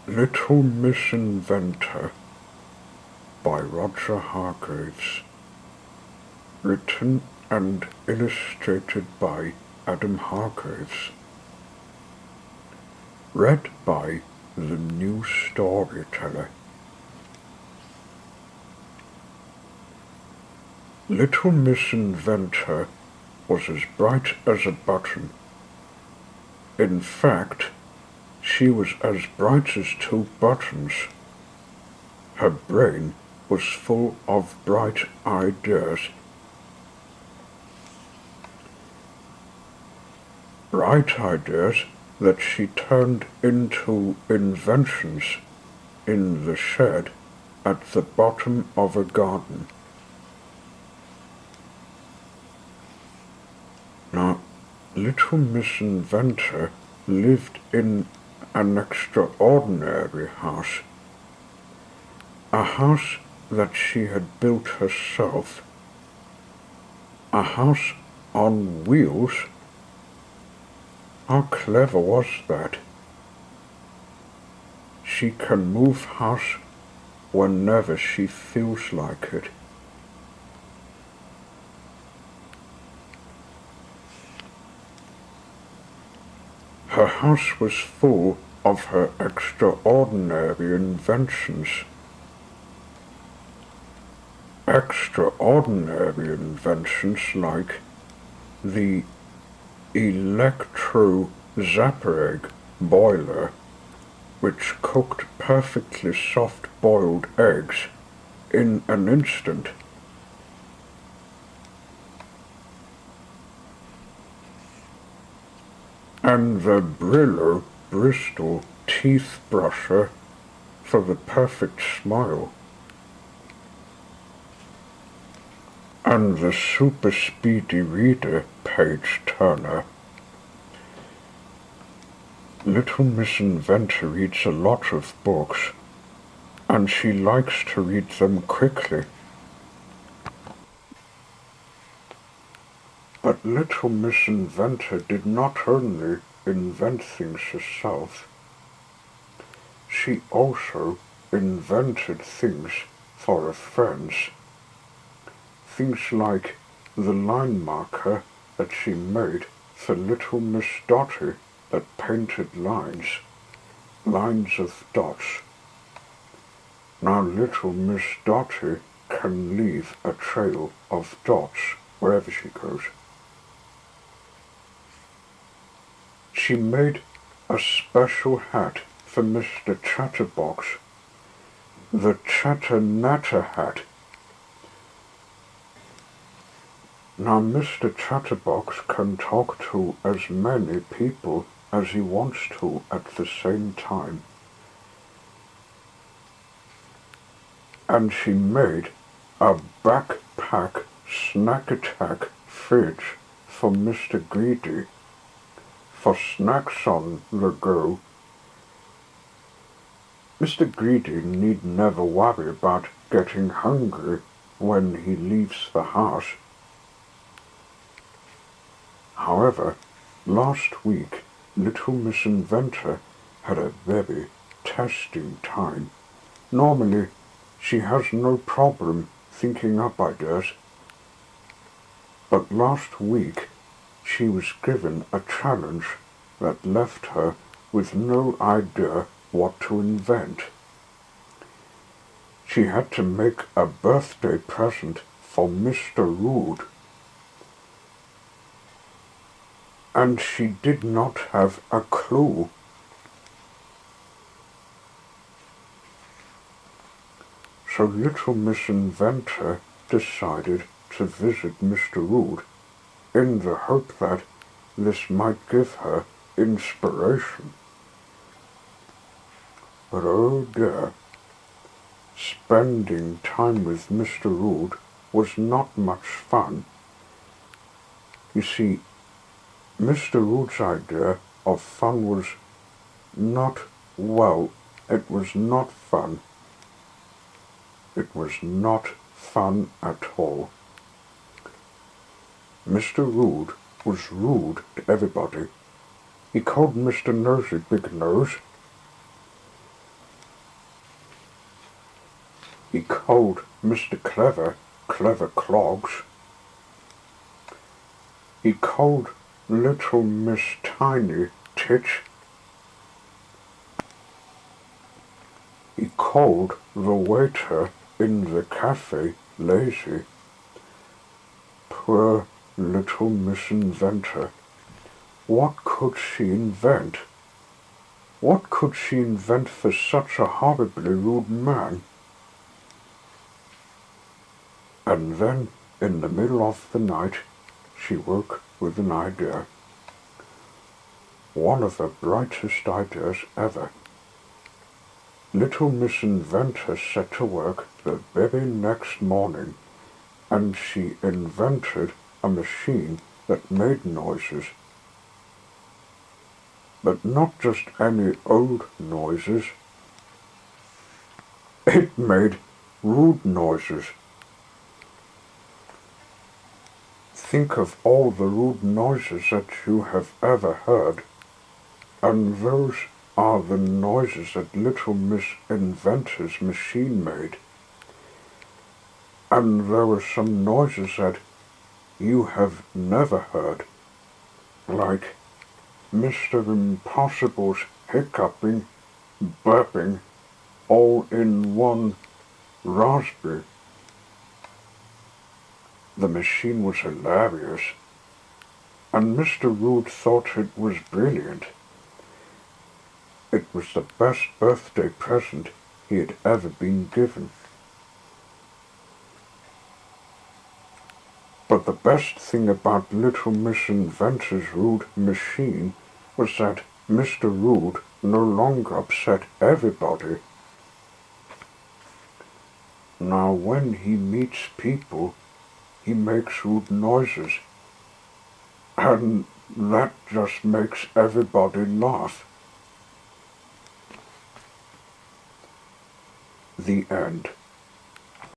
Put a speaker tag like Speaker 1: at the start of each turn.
Speaker 1: Little Miss Inventor by Roger Hargreaves. Written and illustrated by Adam Hargreaves. Read by TheNewStoryteller. Little Miss Inventor was as bright as a button. In fact, she was as bright as two buttons. Her brain was full of bright ideas. Bright ideas that she turned into inventions in the shed at the bottom of a garden. Now, Little Miss Inventor lived in an extraordinary house, a house that she had built herself, a house on wheels. How clever was that? She can move house whenever she feels like it. Her house was full of her extraordinary inventions. Extraordinary inventions like the electro-zapper egg boiler, which cooked perfectly soft-boiled eggs in an instant. And the Brillo Bristol teeth brusher for the perfect smile. And the super speedy reader page turner. Little Miss Inventor reads a lot of books, and she likes to read them quickly. But Little Miss Inventor did not only invent things herself, she also invented things for her friends. Things like the line marker that she made for Little Miss Dotty that painted lines of dots. Now Little Miss Dotty can leave a trail of dots wherever she goes. She made a special hat for Mr. Chatterbox, the Chatter-Natter hat. Now Mr. Chatterbox can talk to as many people as he wants to at the same time. And she made a backpack snack attack fridge for Mr. Greedy, for snacks on the go. Mr. Greedy need never worry about getting hungry when he leaves the house. However, last week, Little Miss Inventor had a very testing time. Normally, she has no problem thinking up ideas, but last week she was given a challenge that left her with no idea what to invent. She had to make a birthday present for Mr. Rude, and she did not have a clue. So Little Miss Inventor decided to visit Mr. Rude in the hope that this might give her inspiration. But oh dear, spending time with Mr. Rude was not much fun. You see, Mr. Rude's idea of fun was it was not fun. It was not fun at all. Mr. Rude was rude to everybody. He called Mr. Nosy Big Nose, He called Mr. Clever, Clever Clogs. He called little Miss Tiny, Titch. He called the waiter in the cafe lazy. Poor little Miss Inventor. What could she invent? What could she invent for such a horribly rude man? And then, in the middle of the night, she woke with an idea. One of the brightest ideas ever. Little Miss Inventor set to work the very next morning, and she invented a machine that made noises. But not just any old noises. It made rude noises. Think of all the rude noises that you have ever heard, and those are the noises that little Miss Inventor's machine made. And there were some noises that you have never heard, like Mr. Impossible's hiccuping, burping, all in one raspberry. The machine was hilarious, and Mr. Rude thought it was brilliant. It was the best birthday present he had ever been given. But the best thing about little Miss Inventor's rude machine was that Mr. Rude no longer upset everybody. Now when he meets people, he makes rude noises, and that just makes everybody laugh. The end.